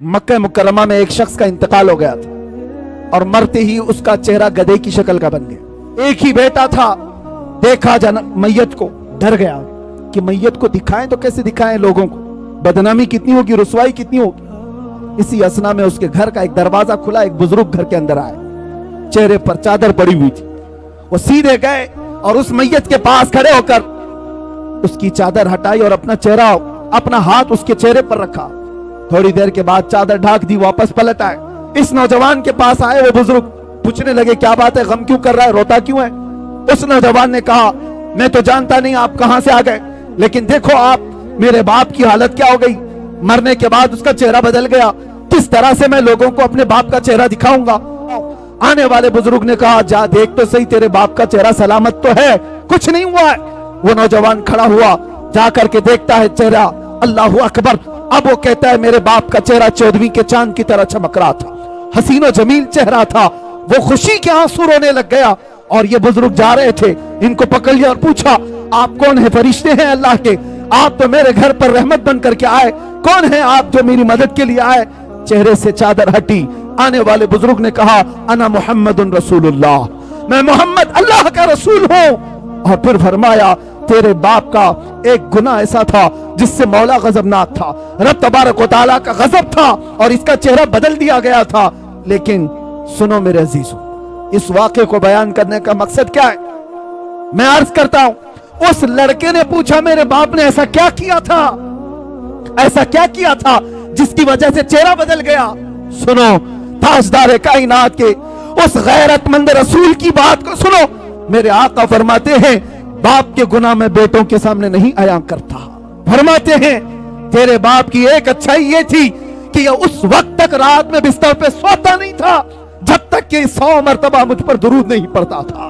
मक्का मुकर्रमा में एक शख्स का इंतकाल हो गया था और मरते ही उसका चेहरा गधे की शक्ल का बन गया। एक ही बेटा था, देखा मैयत को, डर गया कि मैयत को दिखाएं तो कैसे दिखाएं लोगों को, बदनामी कितनी होगी, रुसवाई कितनी होगी। इसी असना में उसके घर का एक दरवाजा खुला, एक बुजुर्ग घर के अंदर आए, चेहरे पर चादर पड़ी हुई थी। वो सीधे गए और उस मैयत के पास खड़े होकर उसकी चादर हटाई और अपना हाथ उसके चेहरे पर रखा। थोड़ी देर के बाद चादर ढाक दी, वापस पलट आए। इस नौजवान के पास आए वो बुजुर्ग, पूछने लगे क्या बात है, गम क्यों कर रहा है, रोता क्यों है। उस नौजवान ने कहा मैं तो जानता नहीं आप कहां से आ गए, लेकिन देखो आप मेरे बाप की हालत क्या हो गई, मरने के बाद उसका चेहरा बदल गया, किस तरह से मैं लोगों को अपने बाप का चेहरा दिखाऊंगा। आने वाले बुजुर्ग ने कहा जा देख तो सही, तेरे बाप का चेहरा सलामत तो है, कुछ नहीं हुआ है। वो नौजवान खड़ा हुआ, जाकर के देखता है चेहरा, अल्लाहु अकबर। अब वो कहता है मेरे बाप का चेहरा 14वीं के चांद की तरह चमक रहा था, हसीनो जमील चेहरा था। वो खुशी के आंसू रोने लग गया। और ये बुजुर्ग जा रहे थे, इनको पकड़ लिया और पूछा आप कौन है, फरिश्ते हैं अल्लाह के, आप तो मेरे घर पर रहमत बन करके आए, कौन है आप जो मेरी मदद के लिए आए। चेहरे से चादर हटी। आने वाले बुजुर्ग ने कहा अना मुहम्मदुन रसूलुल्लाह, मैं मोहम्मद अल्लाह का रसूल हूं। और फिर फरमाया तेरे बाप का एक गुनाह ऐसा था जिससे मौला गजबनाक था, रब तबारक व तआला का गजब था और इसका चेहरा बदल दिया गया था। लेकिन सुनो मेरे अजीजों, इस वाक़े को बयान करने का मकसद क्या है, मैं अर्ज करता हूं। उस लड़के ने पूछा मेरे बाप ने ऐसा क्या किया था, ऐसा क्या किया था जिसकी वजह से चेहरा बदल गया। सुनो ताजदार कायनात के उस गैरतमंद रसूल की बात को सुनो। मेरे आका फरमाते हैं बाप के गुनाह में बेटों के सामने नहीं आया करता। फरमाते हैं तेरे बाप की एक अच्छाई ये थी कि ये उस वक्त तक रात में बिस्तर पे सोता नहीं था जब तक कि 100 मरतबा मुझ पर दुरूद नहीं पड़ता था।